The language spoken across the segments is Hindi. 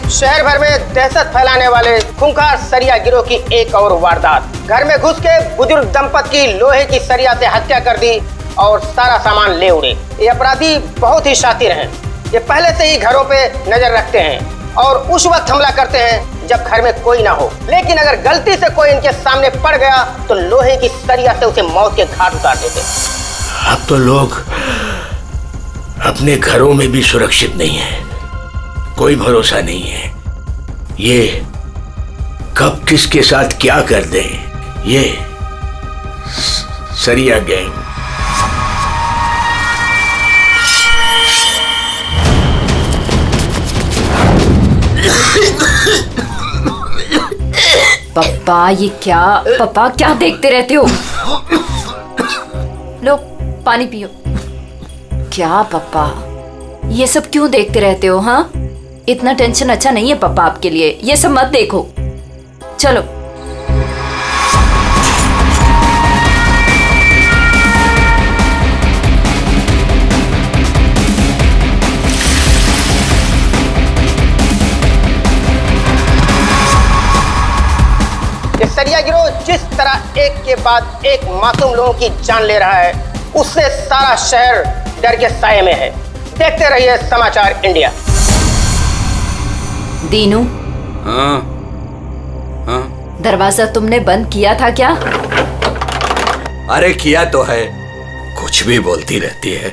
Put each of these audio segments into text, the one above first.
शहर भर में दहशत फैलाने वाले खूंखार सरिया गिरोह की एक और वारदात। घर में घुस के बुजुर्ग दंपत की लोहे की सरिया से हत्या कर दी और सारा सामान ले उड़े। ये अपराधी बहुत ही शातिर हैं। ये पहले से ही घरों पे नजर रखते हैं और उस वक्त हमला करते हैं जब घर में कोई ना हो। लेकिन अगर गलती से कोई इनके सामने पड़ गया तो लोहे की सरिया से उसे मौत के घाट उतार देते। अब तो लोग अपने घरों में भी सुरक्षित नहीं है, कोई भरोसा नहीं है। ये कब किसके साथ क्या कर दे, ये सरिया गैंग। पापा ये क्या, पापा क्या देखते रहते हो? लो पानी पियो। क्या पापा ये सब क्यों देखते रहते हो? हाँ, इतना टेंशन अच्छा नहीं है पापा आपके लिए, ये सब मत देखो। चलो ये सरिया गिरोह जिस तरह एक के बाद एक मासूम लोगों की जान ले रहा है, उससे सारा शहर डर के साये में है। देखते रहिए समाचार इंडिया। दीनू, हाँ हाँ, दरवाजा तुमने बंद किया था क्या? अरे किया तो है, कुछ भी बोलती रहती है।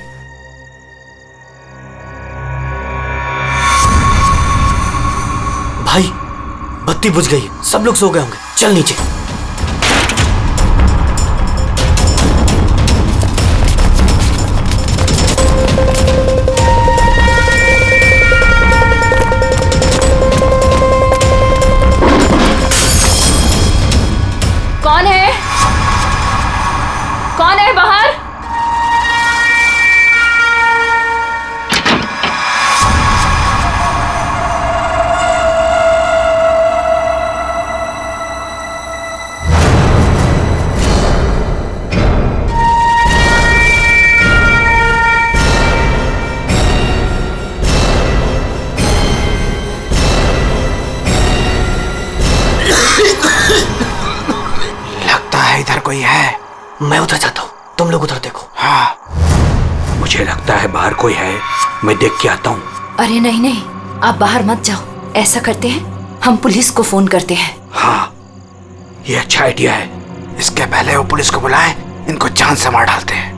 भाई बत्ती बुझ गई, सब लोग सो गए होंगे, चल नीचे। कौन है? कौन है बाहर? इधर कोई है, मैं उधर जाता हूँ, तुम लोग उधर देखो। हाँ, मुझे लगता है बाहर कोई है, मैं देख के आता हूँ। अरे नहीं नहीं, आप बाहर मत जाओ। ऐसा करते हैं, हम पुलिस को फोन करते हैं। हाँ, ये अच्छा आइडिया है। इसके पहले वो पुलिस को बुलाएं, इनको जान से मार डालते हैं।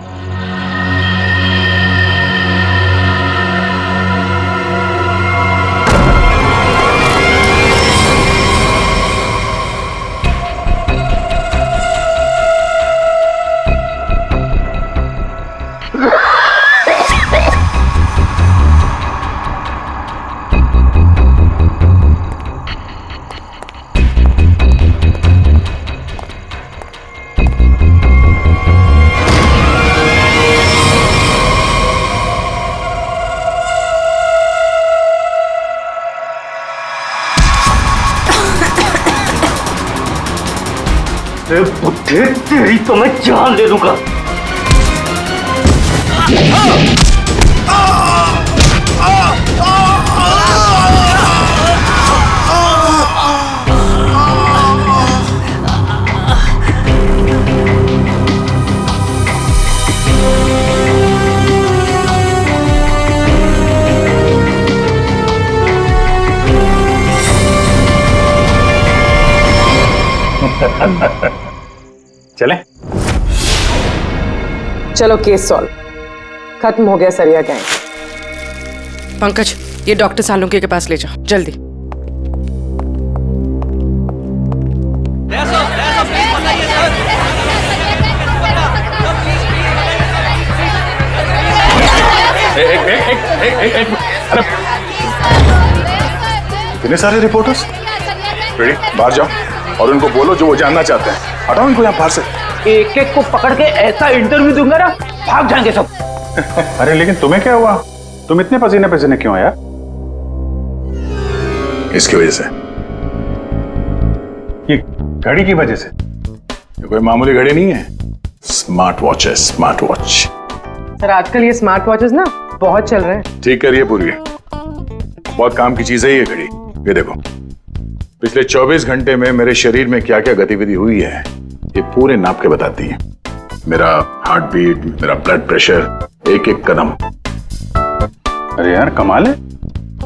बुद्धि तेरी तो मैं जान ले लूंगा। चलें? चलो केस सॉल्व, खत्म हो गया सरिया गैंग। पंकज, ये डॉक्टर सालुंके के पास ले जाओ जल्दी। इतने सारे रिपोर्टर्स, रेडी? बाहर जाओ और उनको बोलो जो वो जानना चाहते हैं। हटाओ इनको यहाँ बाहर से। एक एक को पकड़ के ऐसा इंटरव्यू दूंगा ना, भाग जाएंगे सब। अरे लेकिन तुम्हें क्या हुआ? तुम इतने पसीने पसीने क्यों यार? इसकी वजह से, ये घड़ी की वजह से। ये कोई मामूली घड़ी नहीं है, स्मार्ट वॉच है, स्मार्ट वॉच। सर आजकल ये स्मार्ट वॉचेस ना बहुत चल रहे हैं। ठीक करिए पूरी, बहुत काम की चीज है ये घड़ी। ये देखो, पिछले 24 घंटे में मेरे शरीर में क्या क्या गतिविधि हुई है ये पूरे नाप के बताती है। मेरा हार्ट बीट, मेरा ब्लड प्रेशर, एक एक कदम। अरे यार कमाल है।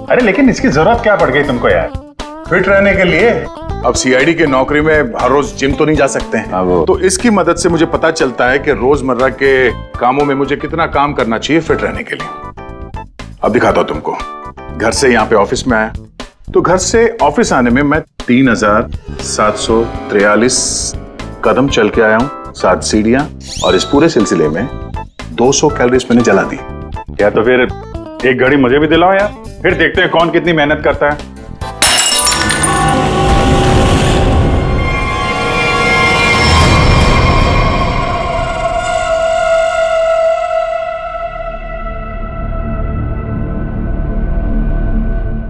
अरे लेकिन इसकी जरूरत क्या पड़ गई तुमको यार, फिट रहने के लिए? अब सीआईडी की नौकरी में हर रोज जिम तो नहीं जा सकते हैं, तो इसकी मदद से मुझे पता चलता है कि रोजमर्रा के कामों में मुझे कितना काम करना चाहिए फिट रहने के लिए। अब दिखाता हूं तुमको। घर से यहाँ पे ऑफिस में आया, तो घर से ऑफिस आने में मैं 3743 कदम चल के आया हूँ, 7 सीढ़ियां, और इस पूरे सिलसिले में 200 कैलोरीज मैंने जला दी। या तो फिर एक घड़ी मुझे भी दिलाओ यार, फिर देखते हैं कौन कितनी मेहनत करता है।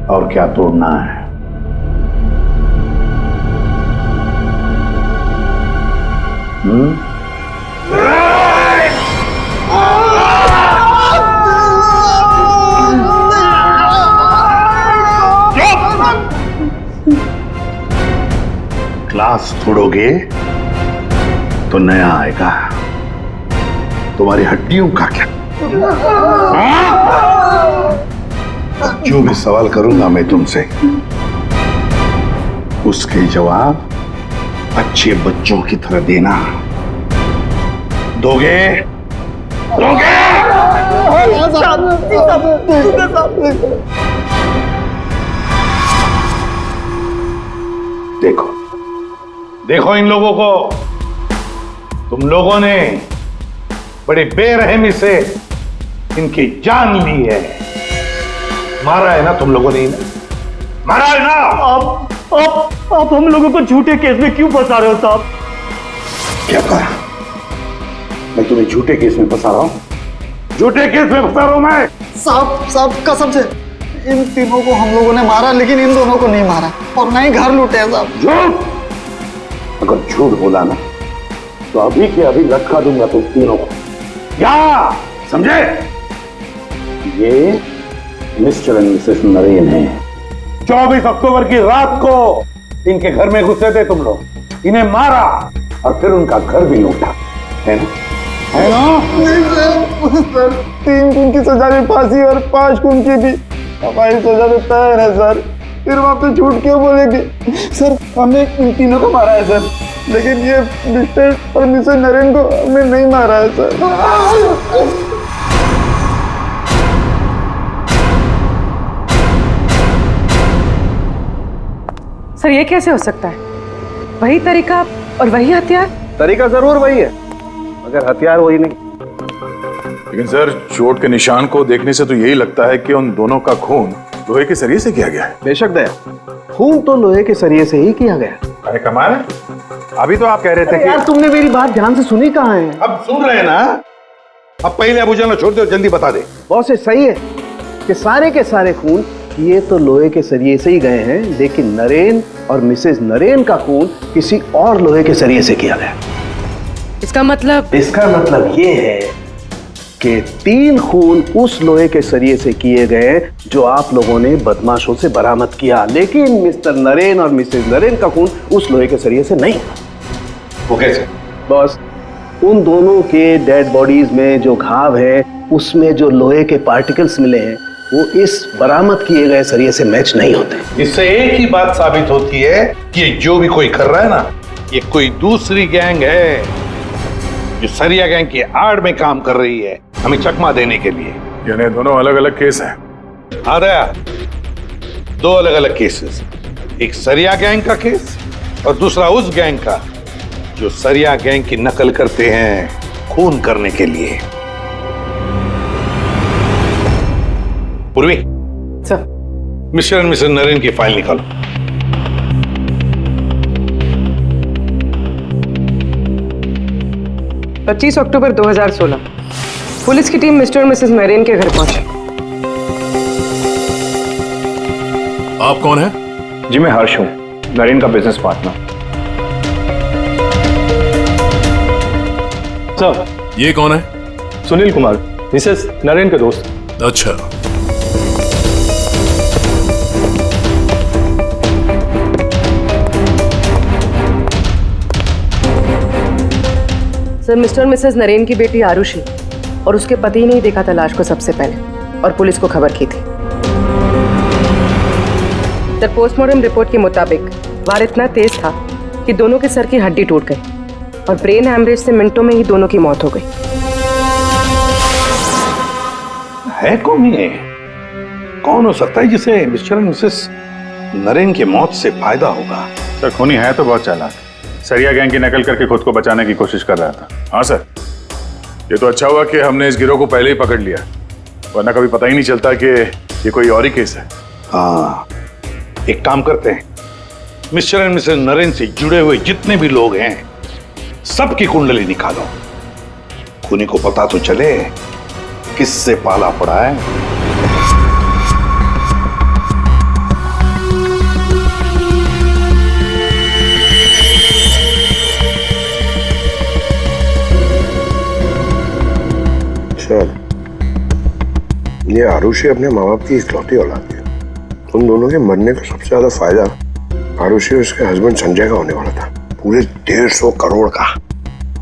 और क्या तोड़ना है? ग्लास तोड़ोगे तो नया आएगा, तुम्हारी हड्डियों का क्या? जो भी सवाल करूंगा मैं तुमसे, उसके जवाब अच्छे बच्चों की तरह देना। दोगे? दोगे? देखो देखो इन लोगों को, तुम लोगों ने बड़ी बेरहमी से इनकी जान ली है। मारा है ना तुम लोगों ने इन्हें? मारा है ना? आप हम लोगों को झूठे केस में क्यों फंसा रहे हो साहब? क्या कहा? मैं तुम्हें झूठे केस में फंसा रहा हूं? झूठे केस में फंसा रहा हूं मैं? साहब कसम से इन तीनों को हम लोगों ने मारा, लेकिन इन दोनों को नहीं मारा और ना ही घर लूटे हैं साहब। झूठ! अगर झूठ बोला ना तो अभी के अभी लटका दूंगा तुम तीनों को। क्या समझे? ये मिस्टर एंड मिसेस नरेन है। 24 अक्टूबर की रात को इनके घर में घुसे थे तुम लोग, इन्हें मारा और फिर उनका घर भी लूटा, है ना? है ना? नहीं सर 3 खून की सजा में फांसी और 5 खून की भी हमारी सजा में तैयार है सर। फिर वहां पे झूठ क्यों बोलेंगे? सर हमने इन तीनों को मारा है सर, लेकिन ये मिस्टर और मिसेस नरेन को हमने नहीं मारा है सर। सर ये कैसे हो सकता है? वही तरीका और वही हथियार? तरीका जरूर वही है, मगर हथियार वही नहीं। लेकिन सर, चोट के निशान को देखने से तो यही लगता है कि उन दोनों का खून लोहे के सरिये से किया गया है। बेशक दया, खून तो लोहे के सरिये से ही किया गया। अरे कमाल है, अभी तो आप कह रहे थे कि यार तुमने मेरी बात ध्यान से सुनी कहाँ है? अब सुन रहे हैं ना? अब पहले अबू जान छोड़ दो, जल्दी बता दे। बहुत सही है कि सारे के सारे खून ये तो लोहे के सरिये से ही गए हैं, लेकिन नरेन और मिसेस नरेन का खून किसी और लोहे के सरिये से किया गया। इसका मतलब ये है कि 3 खून उस लोहे के सरिये से किए गए जो आप लोगों ने बदमाशों से बरामद किया, लेकिन मिस्टर नरेन और मिसेस नरेन का खून उस लोहे के सरिये से नहीं। वो कैसे? बस उन दोनों के डेड बॉडीज में जो घाव है, उसमें जो लोहे के पार्टिकल्स मिले हैं वो इस बरामद किए गए सरिये से मैच नहीं होते। इससे एक ही बात साबित होती है कि जो भी कोई कर रहा है ना, ये कोई दूसरी गैंग है जो सरिया गैंग की आड़ में काम कर रही है, हमें चकमा देने के लिए। यानी दोनों अलग अलग केस हैं। हाँ दया, 2 अलग अलग केसेस, एक सरिया गैंग का केस और दूसरा उस गैंग का जो सरिया गैंग की नकल करते हैं खून करने के लिए। Purvi sir, Mr and Mrs Naren की फाइल निकालो। पच्चीस अक्टूबर 2016 पुलिस की टीम मिस्टर और मिसेस नरेन के घर पहुंची। आप कौन हैं? जी मैं हर्ष हूँ, नरेन का बिजनेस पार्टनर। सर ये कौन है? सुनील कुमार, मिसेस नरेन के दोस्त। अच्छा, सर, मिस्टर और मिसेस नरेन की बेटी आरुषि और उसके पति ने ही देखा था लाश को सबसे पहले और पुलिस को खबर की थी। सर, पोस्टमार्टम रिपोर्ट के मुताबिक वार इतना तेज था कि दोनों के सर की हड्डी टूट गई और ब्रेन हैमरेज से मिनटों में ही दोनों की मौत हो गई। है कौन ये? कौन हो सकता है जिसे मिस्टर और मिसेस नरेन की मौत से फायदा होगा? सर, खूनी है तो बहुत चालाक। सरिया गैंग की नकल करके खुद को बचाने की कोशिश कर रहा था। हाँ सर, ये तो अच्छा हुआ कि हमने इस गिरोह को पहले ही पकड़ लिया, वरना कभी पता ही नहीं चलता कि ये कोई और ही केस है। हाँ, एक काम करते हैं, मिस्टर एंड मिसेस नरेन से जुड़े हुए जितने भी लोग हैं सबकी कुंडली निकालो। खूनी को पता तो चले किससे पाला पड़ा है। ये आरुषि अपने माँ बाप की इकलौती औलाद है। उन दोनों के मरने का सबसे ज्यादा फायदा आरुषि और उसके हस्बैंड संजय का होने वाला था, पूरे 150 करोड़ का।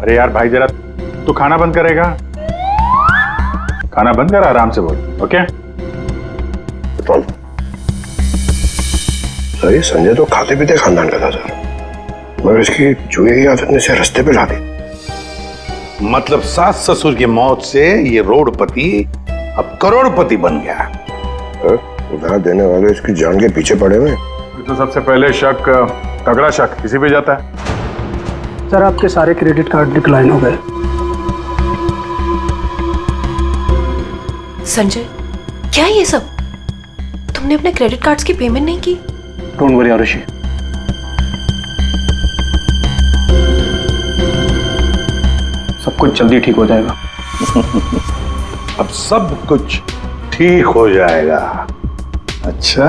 अरे यार भाई, जरा तू खाना बंद करेगा? खाना बंद कर, आराम से बोल। ओके सर, ये संजय तो खाते पीते खानदान का था सर, मगर इसकी जुए की आदत ने इसे रास्ते पे ला दी। मतलब सास ससुर की मौत से ये रोडपति अब करोड़पति बन गया। उधार देने वाले इसकी जान के पीछे पड़े हुए। तो सबसे पहले शक, तगड़ा शक किसी पे जाता है। सर, आपके सारे क्रेडिट कार्ड डिक्लाइन हो गए। संजय, क्या ये सब? तुमने अपने क्रेडिट कार्ड्स की पेमेंट नहीं की? डोंट वरी आरुषि, सब कुछ जल्दी ठीक हो जाएगा। अब सब कुछ ठीक हो जाएगा। अच्छा,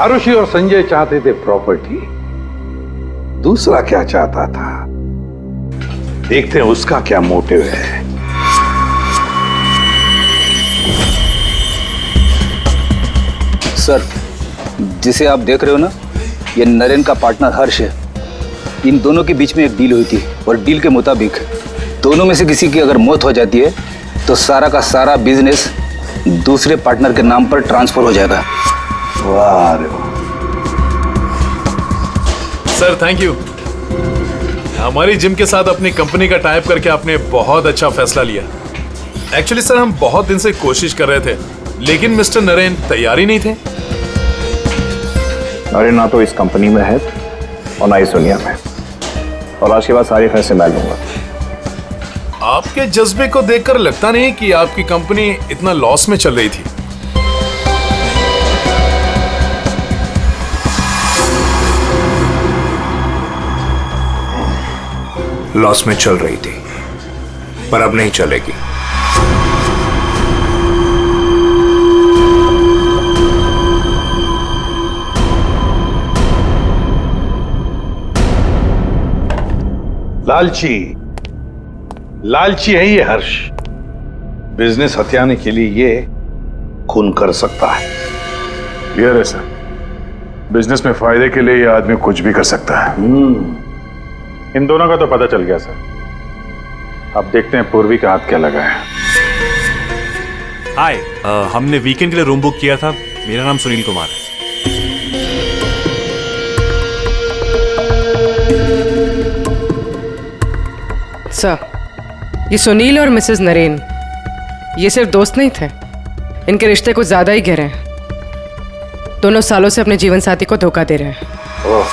आरुषि और संजय चाहते थे प्रॉपर्टी, दूसरा क्या चाहता था, देखते हैं उसका क्या मोटिव है। सर, जिसे आप देख रहे हो ना, ये नरेन का पार्टनर हर्ष है। इन दोनों के बीच में एक डील हुई थी और डील के मुताबिक दोनों में से किसी की अगर मौत हो जाती है तो सारा का सारा बिजनेस दूसरे पार्टनर के नाम पर ट्रांसफर हो जाएगा। वाह रे वाह। Sir thank you. हमारी जिम के साथ अपनी कंपनी का टाइप करके आपने बहुत अच्छा फैसला लिया। एक्चुअली सर, हम बहुत दिन से कोशिश कर रहे थे, लेकिन मिस्टर नरेन तैयार ही नहीं थे। नरेन ना तो इस कंपनी में है और ना इस दुनिया में, और आज के बाद सारे फैसले मैं लूंगा। आपके जज्बे को देखकर लगता नहीं कि आपकी कंपनी इतना लॉस में चल रही थी। लॉस में चल रही थी, पर अब नहीं चलेगी। लालची है ये हर्ष। बिजनेस हथियाने के लिए ये खून कर सकता है। क्लियर है सर, बिजनेस में फायदे के लिए ये आदमी कुछ भी कर सकता है। इन दोनों का तो पता चल गया सर। अब देखते हैं पूर्वी का हाथ क्या लगा है। हाय, हमने वीकेंड के लिए रूम बुक किया था। मेरा नाम सुनील कुमार है। सर, ये सुनील और मिसेस नरेन ये सिर्फ दोस्त नहीं थे, इनके रिश्ते कुछ ज्यादा ही गहरे हैं। दोनों सालों से अपने जीवन साथी को धोखा दे रहे हैं। ओह,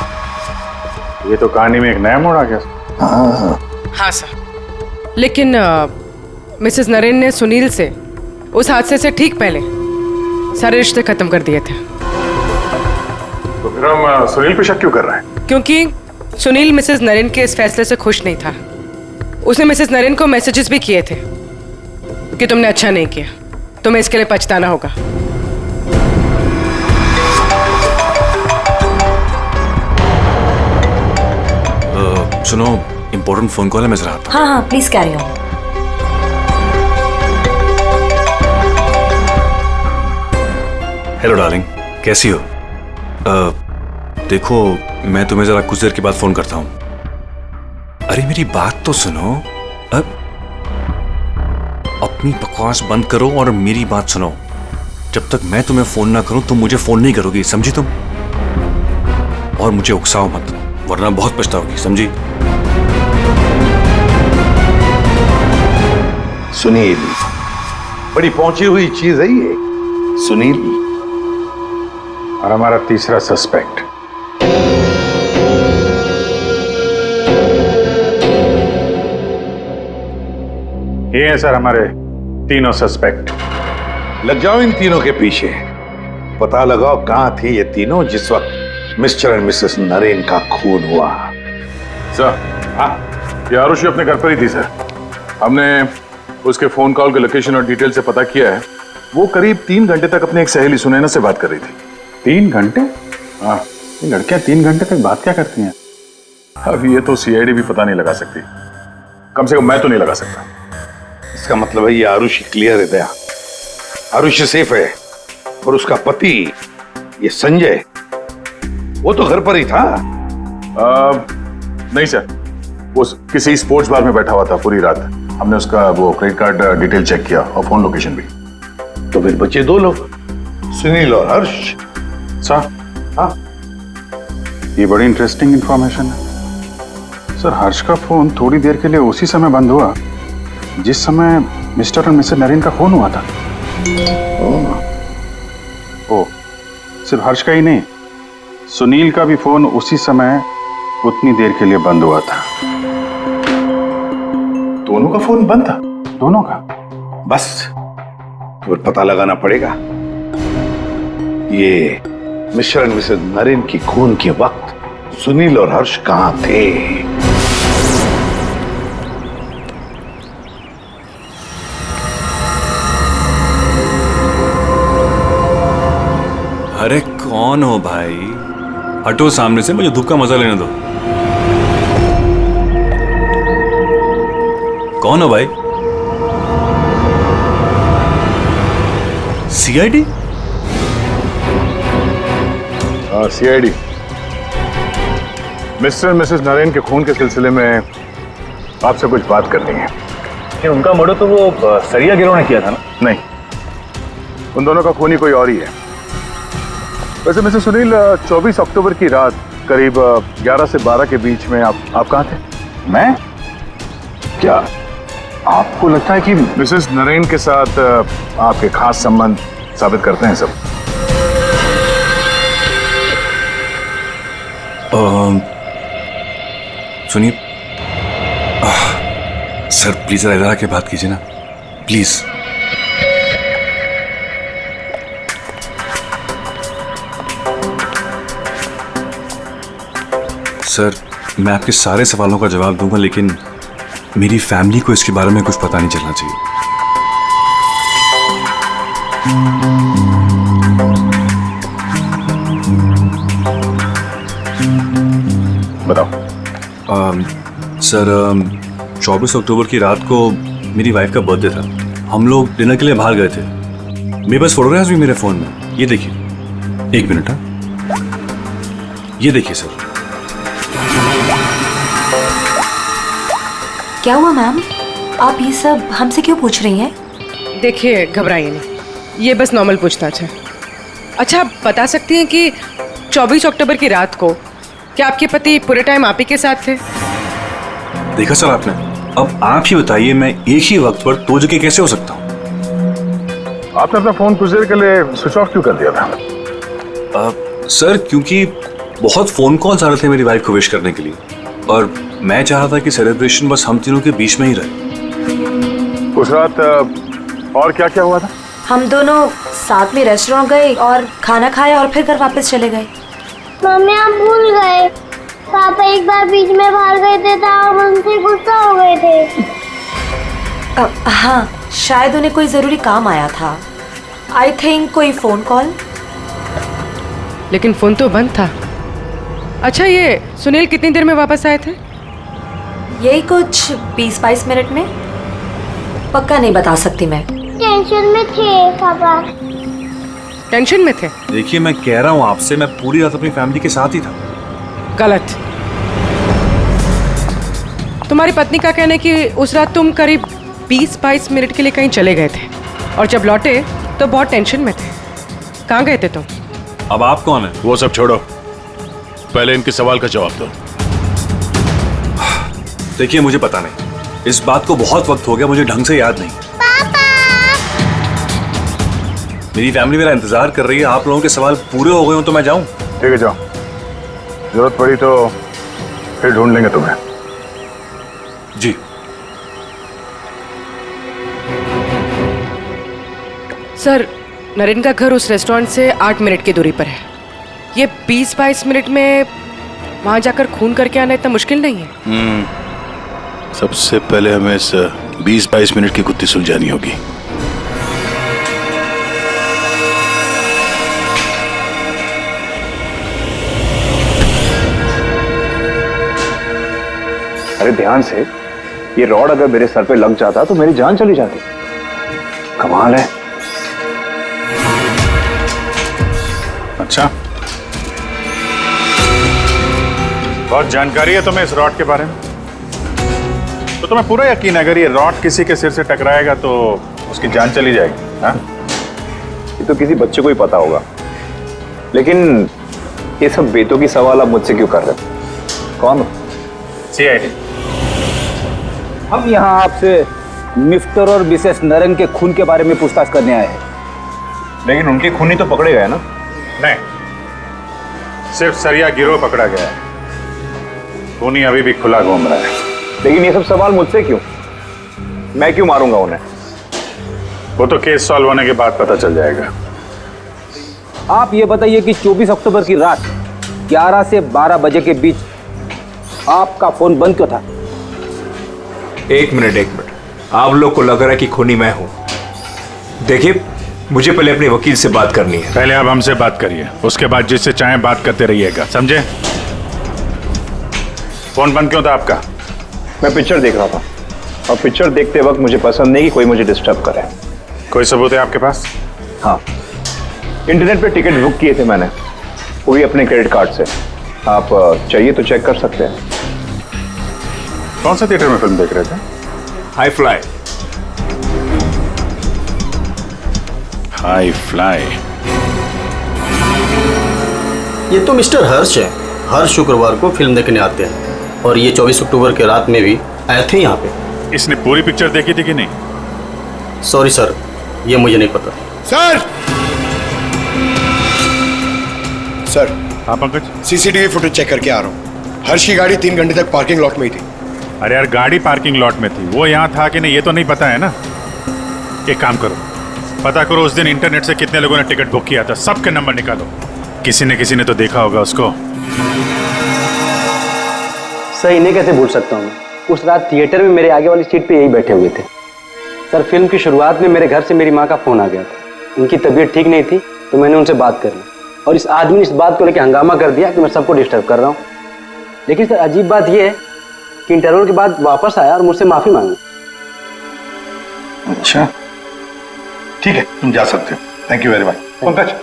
ये तो कहानी में एक नया मोड़ आ गया। हाँ सर, लेकिन मिसेस नरेन ने सुनील से उस हादसे से ठीक पहले सारे रिश्ते खत्म कर दिए थे। तो फिर हम सुनील पे शक क्यों कर रहे हैं? क्योंकि सुनील मिसेस नरेन के इस फैसले से खुश नहीं था। उसने मिसेस नरेन को मैसेजेस भी किए थे कि तुमने अच्छा नहीं किया, तुम्हें इसके लिए पछताना होगा। सुनो, इंपॉर्टेंट फोन कॉल है, मैं जरा आता हूं। हाँ हाँ, please carry on. Hello darling, कैसी हो? देखो, मैं तुम्हें जरा कुछ देर के बाद फोन करता हूँ। अरे मेरी बात तो सुनो। अपनी बकवास बंद करो और मेरी बात सुनो। जब तक मैं तुम्हें फोन ना करूं तुम मुझे फोन नहीं करोगी, समझी तुम? और मुझे उकसाओ मत, वरना बहुत पछताओगी, समझी? सुनील, बड़ी पहुंची हुई चीज है ये। सुनील और हमारा तीसरा सस्पेक्ट। ये है सर हमारे तीनों सस्पेक्ट। लग जाओ इन तीनों के पीछे, पता लगाओ कहां थे ये तीनों जिस वक्त मिस्टर एंड मिसेस नरेन का खून हुआ। सर, हाँ, ये आरुषि अपने घर पर ही थी सर। हमने उसके फोन कॉल के लोकेशन और डिटेल से पता किया है। वो करीब 3 घंटे तक अपनी एक सहेली सुनैना से बात कर रही थी। 3 घंटे? हाँ, ये लड़कियां 3 घंटे तक बात क्या करती हैं? अब ये तो सीआईडी भी पता नहीं लगा सकती, कम से कम मैं तो नहीं लगा सकता। इसका मतलब है ये आरुषि क्लियर है दया। आरुषि सेफ है और उसका पति ये संजय वो तो घर पर ही था। नहीं सर, वो किसी स्पोर्ट्स बार में बैठा हुआ था पूरी रात। हमने उसका वो क्रेडिट कार्ड डिटेल चेक किया और फोन लोकेशन भी। तो फिर बचे 2 लोग, सुनील और हर्ष। सर, हाँ, ये बड़ी इंटरेस्टिंग इंफॉर्मेशन है सर। हर्ष का फोन थोड़ी देर के लिए उसी समय बंद हुआ जिस समय मिस्टर और मिसेस नरेन का फोन हुआ था। ओ, सिर्फ हर्ष का ही नहीं, सुनील का भी फोन उसी समय उतनी देर के लिए बंद हुआ था। दोनों का फोन बंद था? दोनों का? बस तो पता लगाना पड़ेगा ये मिस्टर एंड मिसेस नरेन की खून के वक्त सुनील और हर्ष कहां थे। अरे कौन हो भाई? हटो सामने से, मुझे धूप का मजा लेने दो। कौन हो भाई? सीआईडी? हाँ, CID. Mr and Mrs Naren के खून के सिलसिले में आपसे कुछ बात करनी है। उनका मर्डर तो वो सरिया गिरोह ने किया था ना? नहीं, उन दोनों का खूनी कोई और ही है। वैसे मिस्टर सुनील, 24 अक्टूबर की रात करीब 11 से 12 के बीच में आप कहाँ थे? मैं? क्या आपको लगता है कि मिसेस नरेन के साथ आपके खास संबंध साबित करते हैं सब? सुनिए सर, प्लीज इधर आके बात कीजिए ना, प्लीज। सर, मैं आपके सारे सवालों का जवाब दूंगा, लेकिन मेरी फैमिली को इसके बारे में कुछ पता नहीं चलना चाहिए। बताओ। सर, 24 अक्टूबर की रात को मेरी वाइफ का बर्थडे था। हम लोग डिनर के लिए बाहर गए थे। मेरे पास फोटोग्राफ्स भी मेरे फोन में, ये देखिए। 1 मिनट। हाँ, ये देखिए सर। क्या हुआ मैम? आप ये सब हमसे क्यों पूछ रही हैं? देखिए, घबराइए नहीं, ये बस नॉर्मल पूछताछ है। अच्छा, आप बता सकती हैं कि 24 अक्टूबर की रात को क्या आपके पति पूरे टाइम आप ही के साथ थे? देखा सर आपने, अब आप ही बताइए, मैं एक ही वक्त पर 2 जगह कैसे हो सकता हूँ? आपने अपना फोन कुछ देर के लिए स्विच ऑफ क्यों कर दिया था? सर, क्योंकि बहुत फोन कॉल्स आ रहे थे मेरी वाइफ को विश करने के लिए, और मैं चाह रहा था कि सेलिब्रेशन बस हम तीनों के बीच में ही रहे। उस रात और क्या क्या हुआ था? हम दोनों साथ में रेस्टोरेंट गए और खाना खाया और फिर घर वापस चले गए। मम्मी, आप भूल गए, पापा एक बार बीच में बाहर गए थे तो हम उनसे गुस्सा हो गए थे। हाँ, शायद उन्हें कोई जरूरी काम आया था। आई थिंक कोई फोन कॉल। लेकिन फोन तो बंद था। अच्छा, ये सुनील कितनी देर में वापस आए थे? यही कुछ 20-22 मिनट में। पक्का नहीं बता सकती मैं। टेंशन में थे पापा। टेंशन में थे। देखिए मैं कह रहा हूँ आपसे, मैं पूरी रात अपनी फैमिली के साथ ही था। गलत। तुम्हारी पत्नी का कहना है कि उस रात तुम करीब 20-22 मिनट के लिए कहीं चले गए थे और जब लौटे तो बहुत टेंशन में थे। कहाँ गए थे तुम? अब आप कौन है? वो सब छोड़ो, पहले इनके सवाल का जवाब दो। देखिए मुझे पता नहीं, इस बात को बहुत वक्त हो गया, मुझे ढंग से याद नहीं। मेरी फैमिली मेरा इंतजार कर रही है, आप लोगों के सवाल पूरे हो गए हो तो मैं जाऊं? ठीक है जाओ, जरूरत पड़ी तो फिर ढूंढ लेंगे तुम्हें। जी। सर, नरेन का घर उस रेस्टोरेंट से 8 मिनट की दूरी पर है। ये 20-22 मिनट में वहां जाकर खून करके आना इतना मुश्किल नहीं है। सबसे पहले हमें इस 20-22 मिनट की गुत्थी सुलझानी होगी। अरे ध्यान से, ये रॉड अगर मेरे सर पे लग जाता तो मेरी जान चली जाती। कमाल है। अच्छा, बहुत जानकारी है तुम्हें इस रॉड के बारे में, तो तुम्हें पूरा यकीन है अगर ये रॉड किसी के सिर से टकराएगा तो उसकी जान चली जाएगी? हाँ? ये तो किसी बच्चे को ही पता होगा, लेकिन ये सब बेतुकी सवाल आप मुझसे क्यों कर रहे हो? कौन हो? CID। हम यहाँ आपसे मिस्टर और मिसेस नरेन के खून के बारे में पूछताछ करने आए हैं। लेकिन उनके खूनी तो पकड़े गए ना? नहीं, सिर्फ सरिया गिरोह पकड़ा गया है, खूनी अभी भी खुला घूम रहा है। लेकिन ये सब सवाल मुझसे क्यों? मैं क्यों मारूंगा उन्हें? वो तो केस सॉल्व होने के बाद पता चल जाएगा। आप ये बताइए कि 24 अक्टूबर की रात 11 से 12 बजे के बीच आपका फोन बंद क्यों था? एक मिनट, आप लोग को लग रहा है कि खूनी मैं हूं। देखिए, मुझे पहले अपने वकील से बात करनी है। पहले आप हमसे बात करिए, उसके बाद जिससे चाहे बात करते रहिएगा, समझे? फोन बंद क्यों था आपका? मैं पिक्चर देख रहा था और पिक्चर देखते वक्त मुझे पसंद नहीं कि कोई मुझे डिस्टर्ब करे। कोई सबूत है आपके पास? हाँ, इंटरनेट पे टिकट बुक किए थे मैंने, वो भी अपने क्रेडिट कार्ड से। आप चाहिए तो चेक कर सकते हैं। कौन सा थिएटर में फिल्म देख रहे थे? High fly. High fly. ये तो मिस्टर हर्ष है, हर शुक्रवार को फिल्म देखने आते हैं और ये 24 अक्टूबर के रात में भी आए थे यहाँ पे। इसने पूरी पिक्चर देखी थी कि नहीं? सॉरी सर, ये मुझे नहीं पता। सर, हाँ पंकज, CCTV फुटेज चेक करके आ रहा हूँ। हर्ष की गाड़ी 3 घंटे तक पार्किंग लॉट में ही थी। अरे यार, गाड़ी पार्किंग लॉट में थी, वो यहाँ था कि नहीं ये तो नहीं पता है ना। एक काम करो, पता करो उस दिन इंटरनेट से कितने लोगों ने टिकट बुक किया था, सबके नंबर निकालो। किसी ने तो देखा होगा उसको। सर, इन्हें कैसे भूल सकता हूँ मैं? उस रात थिएटर में मेरे आगे वाली सीट पे यही बैठे हुए थे। सर, फिल्म की शुरुआत में मेरे घर से मेरी माँ का फोन आ गया था। उनकी तबीयत ठीक नहीं थी तो मैंने उनसे बात कर ली और इस आदमी ने इस बात को लेकर हंगामा कर दिया कि मैं सबको डिस्टर्ब कर रहा हूँ। लेकिन सर, अजीब बात यह है कि इंटरवल के बाद वापस आया और मुझसे माफी मांगी। अच्छा, ठीक है, तुम जा सकते हो। Thank you very much. Pankaj,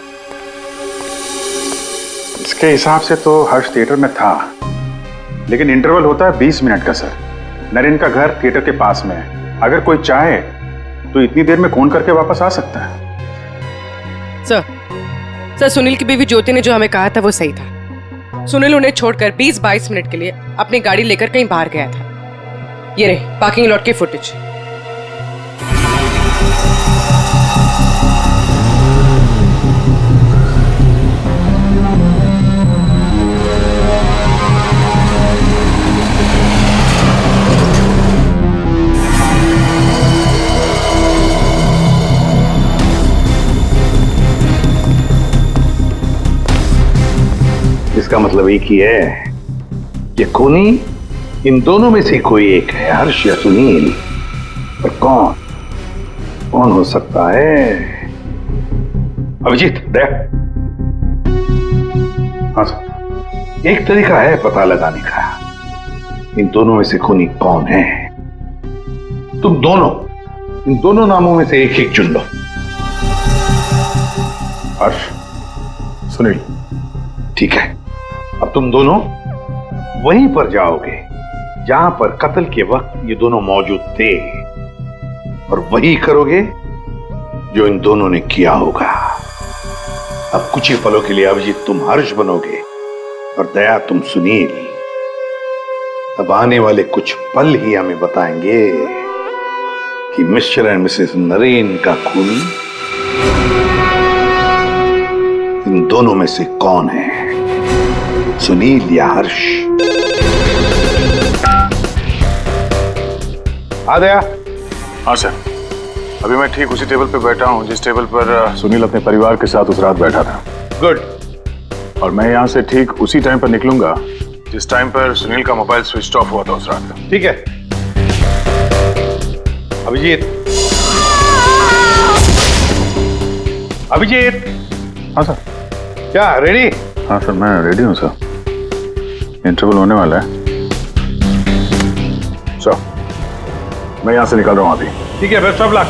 इसके हिसाब से तो हर्ष थिएटर में था, लेकिन इंटरवल होता है 20 मिनट का सर। नरेन का घर थिएटर के पास में है, अगर कोई चाहे तो इतनी देर में फोन करके वापस आ सकता है। सर, सुनील की बीवी ज्योति ने जो हमें कहा था वो सही था। सुनील उन्हें छोड़कर 20-22 मिनट के लिए अपनी गाड़ी लेकर कहीं बाहर गया था। ये रहे पार्किंग लॉट की फुटेज। इसका मतलब एक ही है, ये खूनी इन दोनों में से कोई एक है, हर्ष या सुनील। पर कौन हो सकता है? अभिजीत, दया। हाँ सर, एक तरीका है पता लगाने का, इन दोनों में से खूनी कौन है। तुम दोनों इन दोनों नामों में से एक चुन लो। हर्ष, सुनील, ठीक है, अब तुम दोनों वहीं पर जाओगे जहां पर कत्ल के वक्त ये दोनों मौजूद थे, और वही करोगे जो इन दोनों ने किया होगा। अब कुछ ही पलों के लिए अभिजीत तुम हर्ष बनोगे और दया तुम सुनील। अब आने वाले कुछ पल ही हमें बताएंगे कि मिस्टर एंड मिसेस नरेन का खून इन दोनों में से कौन है, सुनील या हर्ष? आ गया? हाँ सर, अभी मैं ठीक उसी टेबल पे बैठा हूँ जिस टेबल पर सुनील अपने परिवार के साथ उस रात बैठा था। गुड। और मैं यहाँ से ठीक उसी टाइम पर निकलूंगा जिस टाइम पर सुनील का मोबाइल स्विच ऑफ हुआ था उस रात। ठीक है अभिजीत। अभिजीत। हाँ सर। क्या रेडी? हाँ सर, मैं रेडी हूँ सर, इंटरवल होने वाला है। सर मैं यहाँ से निकल रहा हूँ अभी। ठीक है, बेस्ट ऑफ लक।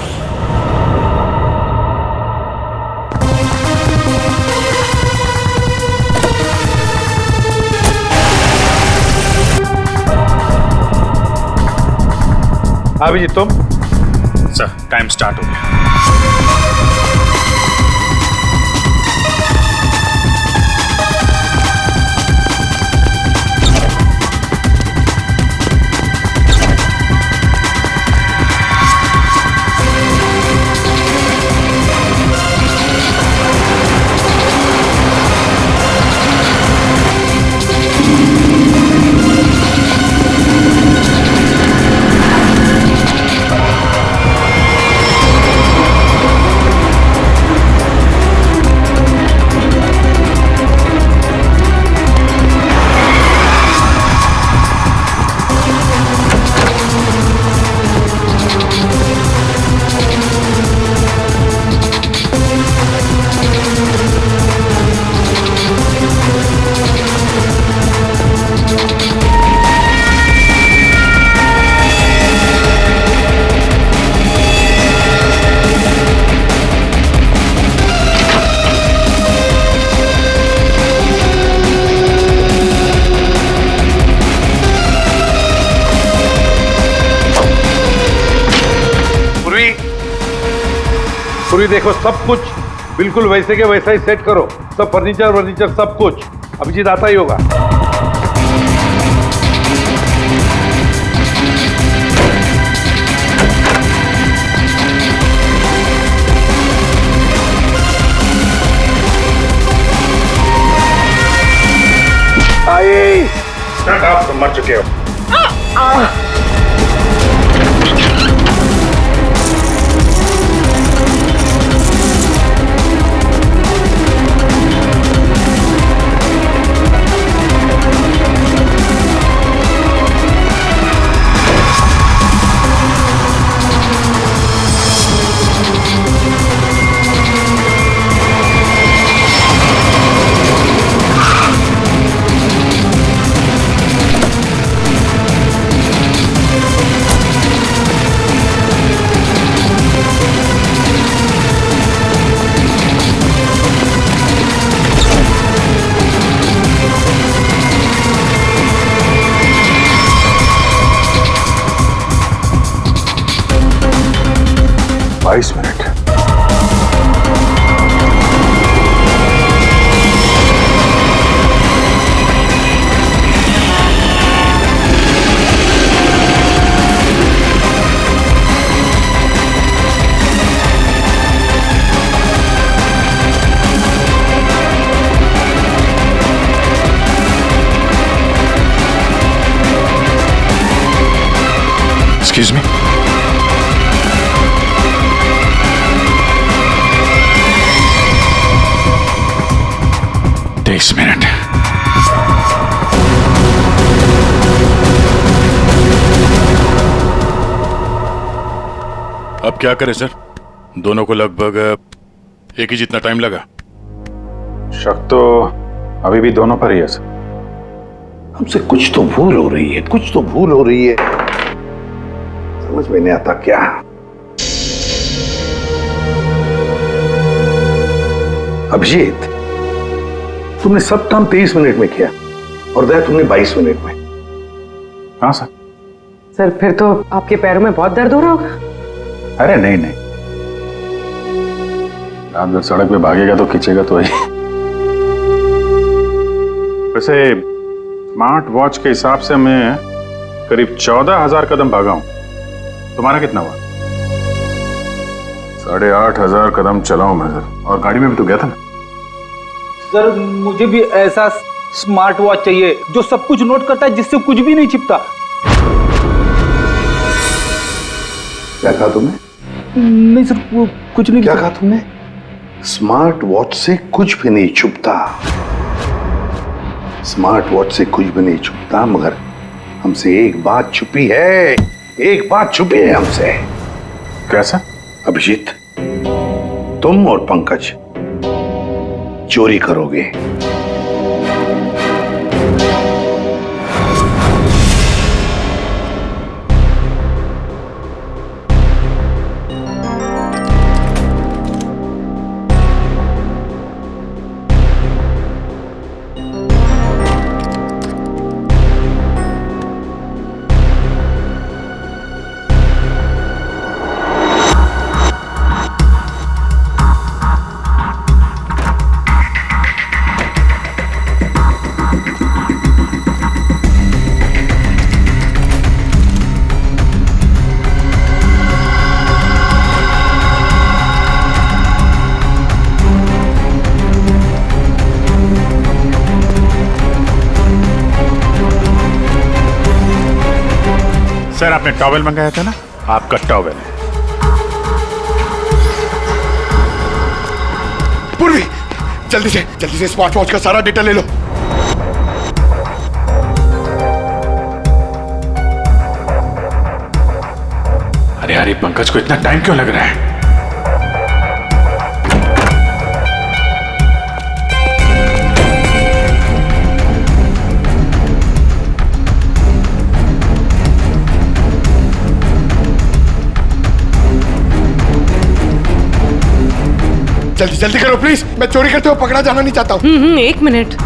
अभिजीत तुम? सर टाइम स्टार्ट हो गया। पूरी देखो, सब कुछ बिल्कुल वैसे के वैसा ही सेट करो, सब फर्नीचर सब कुछ। अभिजीत आता ही होगा। आइए, आप तो मर चुके हो। Excuse me? Takes a minute. अब क्या करें सर? दोनों को लगभग एक ही जितना टाइम लगा। शक तो अभी भी दोनों पर ही है सर। हमसे कुछ तो भूल हो रही है, कुछ तो भूल हो रही है। समझ में नहीं आता क्या? अभिजीत, तुमने सब काम 23 मिनट में किया और दया तुमने 22 मिनट में। हाँ सर। सर फिर तो आपके पैरों में बहुत दर्द हो रहा होगा। अरे नहीं नहीं, रात भर सड़क पे भागेगा तो खींचेगा तो ही। वैसे स्मार्ट वॉच के हिसाब से मैं करीब 14,000 कदम भागा हूं। तुम्हारा कितना हुआ? 8,500 कदम चला हूं मैं सर, और गाड़ी में भी तो गया था ना। सर मुझे भी ऐसा स्मार्ट वॉच चाहिए जो सब कुछ नोट करता है, जिससे कुछ भी नहीं छिपता। क्या कहा तुमने? नहीं सर, कुछ नहीं। क्या कहा तुमने? स्मार्ट वॉच से कुछ भी नहीं छुपता। स्मार्ट वॉच से कुछ भी नहीं छुपता, मगर हमसे एक बात छुपी है। एक बात छुपी है हमसे। कैसा? अभिजीत, तुम और पंकज चोरी करोगे। सर, आपने टॉवेल मंगाया था ना, आपका टॉवेल है। पूर्वी, जल्दी से स्मार्ट वॉच का सारा डेटा ले लो। अरे यार, ये पंकज को इतना टाइम क्यों लग रहा है? जल्दी करो प्लीज, मैं चोरी करते हुए पकड़ा जाना नहीं चाहता हूँ। 1 मिनट।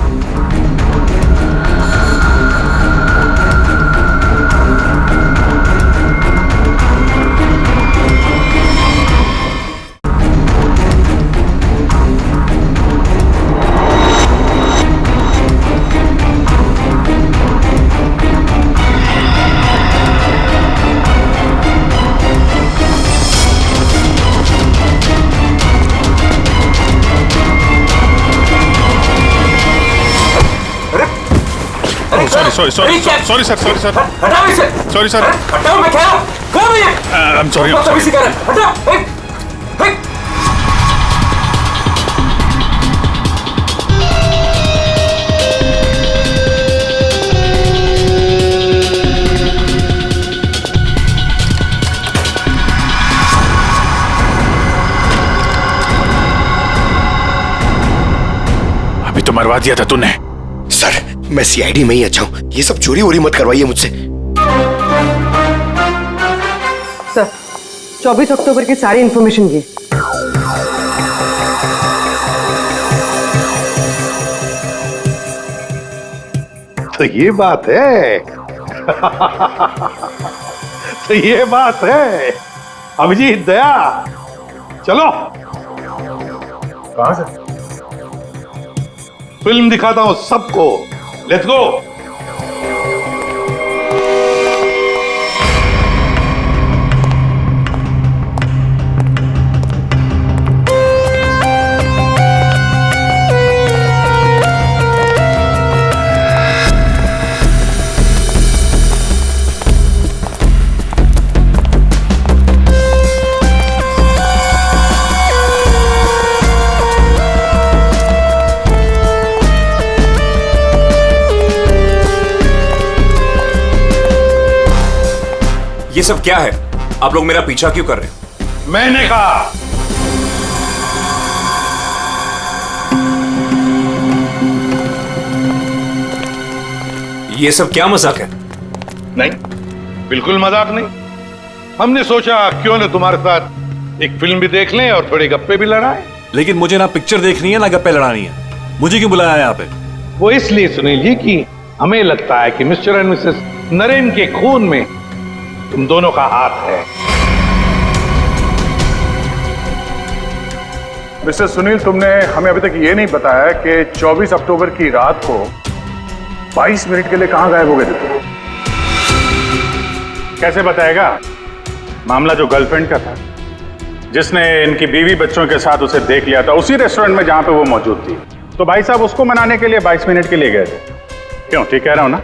Sorry sir. हटाओ इसे। Sorry sir. हटाओ, मैं कह रहा हूं। कौन है ये? I'm sorry. हटाओ। अभी तो मरवा दिया था तूने। सर, मैं सीआईडी में ही अच्छा हूँ, ये सब चोरी वोरी मत करवाइए मुझसे। सर 24 अक्टूबर की सारी इंफॉर्मेशन ये। तो ये बात है। तो ये बात है। अभिजीत, दया, चलो। कहां से? फिल्म दिखाता हूं सबको। Let's go. ये सब क्या है? आप लोग मेरा पीछा क्यों कर रहे हैं? मैंने कहा। ये सब क्या मजाक है? नहीं, बिल्कुल मजाक नहीं। हमने सोचा क्यों न तुम्हारे साथ एक फिल्म भी देख लें और थोड़े गप्पे भी लड़ाएं। लेकिन मुझे ना पिक्चर देखनी है ना गप्पे लड़ानी है। मुझे क्यों बुलाया यहाँ पे? वो इसलिए सुनील जी कि हमें लगता है कि मिस्टर एंड मिसेस नरेन के खून में तुम दोनों का हाथ है। मिस्टर सुनील, तुमने हमें अभी तक ये नहीं बताया कि 24 अक्टूबर की रात को 22 मिनट के लिए कहां गायब हो गए थे तुम? कैसे बताएगा? मामला जो गर्लफ्रेंड का था, जिसने इनकी बीवी बच्चों के साथ उसे देख लिया था उसी रेस्टोरेंट में जहां पे वो मौजूद थी, तो भाई साहब उसको मनाने के लिए 22 मिनट के लिए गए थे। क्यों, ठीक कह रहा हूं ना?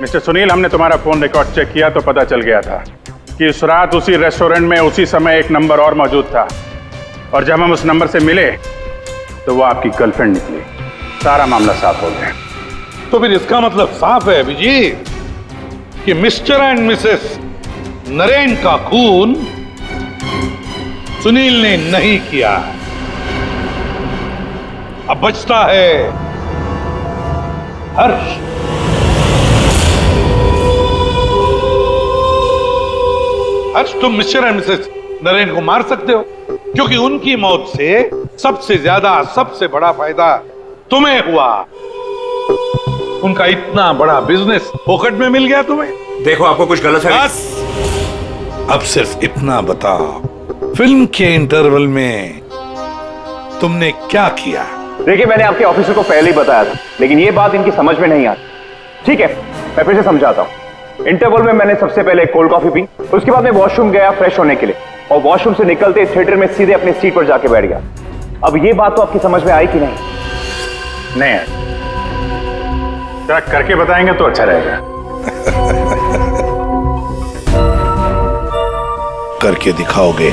मिस्टर सुनील, हमने तुम्हारा फोन रिकॉर्ड चेक किया तो पता चल गया था कि उस रात उसी रेस्टोरेंट में उसी समय एक नंबर और मौजूद था, और जब हम उस नंबर से मिले तो वो आपकी गर्लफ्रेंड निकली। सारा मामला साफ हो गया। तो फिर इसका मतलब साफ है अभिजीत कि मिस्टर एंड मिसेस नरेन का खून सुनील ने नहीं किया। अब बचता है हर्ष। हर्ष, तुम मिस्टर एंड मिसेस नरेन को मार सकते हो, क्योंकि उनकी मौत से सबसे ज्यादा, सबसे बड़ा फायदा तुम्हें हुआ। उनका इतना बड़ा बिजनेस फोकट में मिल गया तुम्हें। देखो, आपको कुछ गलत है। बस अब सिर्फ इतना बताओ, फिल्म के इंटरवल में तुमने क्या किया? देखिए, मैंने आपके ऑफिसर को पहले ही बताया था, लेकिन ये बात इनकी समझ में नहीं आती। ठीक है, मैं फिर से समझाता हूँ। इंटरवल में मैंने सबसे पहले कोल्ड कॉफी पी, उसके बाद मैं वॉशरूम गया फ्रेश होने के लिए, और वॉशरूम से निकलते थिएटर में सीधे अपनी सीट पर जाके बैठ गया। अब ये बात तो आपकी समझ में आई कि नहीं? नहीं, जरा करके बताएंगे तो अच्छा रहेगा। करके दिखाओगे?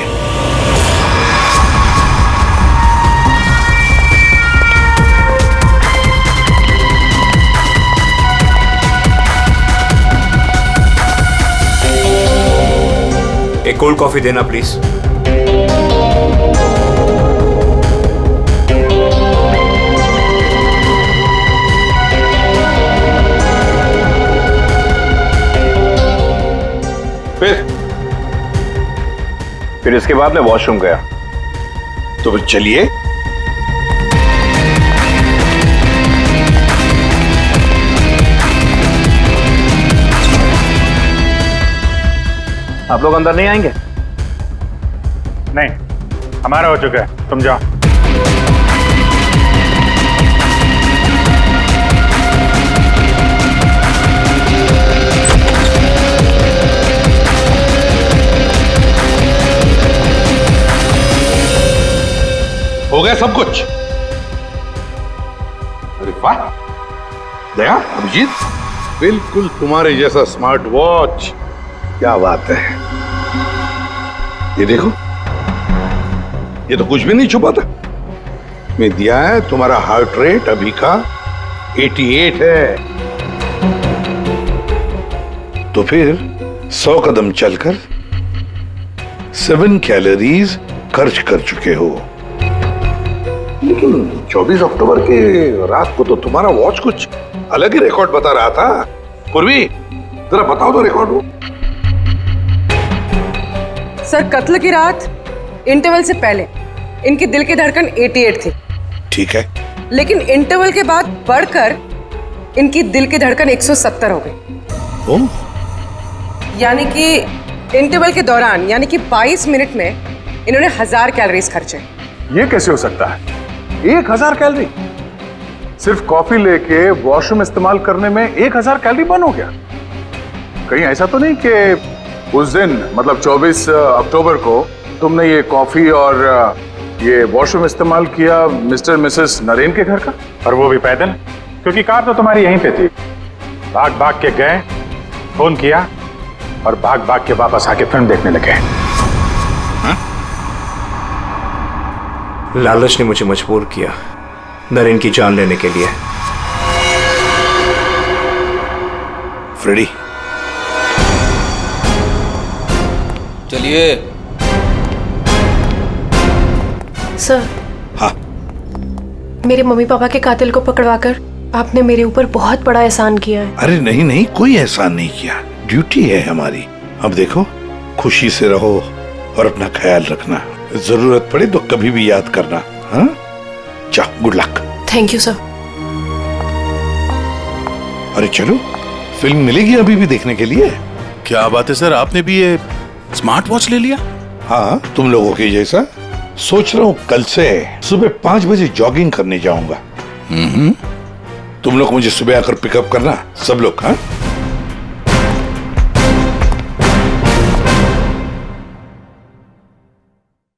एक कोल्ड कॉफी देना प्लीज। फिर इसके बाद मैं वॉशरूम गया। तो फिर चलिए। आप लोग अंदर नहीं आएंगे? नहीं, हमारा हो चुका है, तुम जाओ। हो गया सब कुछ? अरे वाह दया, अभिजीत, बिल्कुल तुम्हारे जैसा स्मार्ट वॉच। क्या बात है। ये देखो, ये तो कुछ भी नहीं छुपा था। मैं दिया है तुम्हारा हार्ट रेट अभी का 88 है। तो फिर 100 कदम चलकर 7 कैलोरीज खर्च कर चुके हो। लेकिन 24 अक्टूबर के रात को तो तुम्हारा वॉच कुछ अलग ही रिकॉर्ड बता रहा था। पूर्वी, जरा बताओ तो रिकॉर्ड वो। सर, कत्ल की रात इंटरवल से पहले इनकी दिल की धड़कन 88 थी। ठीक है, लेकिन इंटरवल के बाद बढ़कर इनकी दिल की धड़कन 170 हो गई। यानी कि इंटरवल के दौरान, यानी कि 22 मिनट में इन्होंने 1000 कैलोरीज खर्चे। ये कैसे हो सकता है? 1000 कैलोरी? सिर्फ कॉफी लेके वॉशरूम इस्तेमाल करने में 1000 कैलोरी बर्न हो गया? कहीं ऐसा तो नहीं कि उस दिन, मतलब 24 अक्टूबर को तुमने ये कॉफी और ये वॉशरूम इस्तेमाल किया मिस्टर मिसेस नरेन के घर का? और वो भी पैदल, क्योंकि कार तो तुम्हारी यहीं पे थी। भाग भाग के गए, फोन किया और भाग भाग के वापस आके फिल्म देखने लगे। लालच ने मुझे मजबूर किया नरेन की जान लेने के लिए। फ्रेडी, चलिए। सर। हाँ। मेरे मम्मी पापा के कातिल को पकड़वाकर आपने मेरे ऊपर बहुत बड़ा एहसान किया है। अरे नहीं नहीं, कोई एहसान नहीं किया, ड्यूटी है हमारी। अब देखो, खुशी से रहो और अपना ख्याल रखना। जरूरत पड़े तो कभी भी याद करना। हाँ, जाओ, good luck. Thank you sir. अरे चलो, फिल्म मिलेगी अभी भी देखने के लिए। क्या बात है सर, आपने भी ये स्मार्ट वॉच ले लिया? हाँ, तुम लोगों के जैसा। सोच रहा हूँ कल से सुबह 5 बजे जॉगिंग करने जाऊंगा। तुम लोग मुझे सुबह आकर पिकअप करना, सब लोग। हाँ।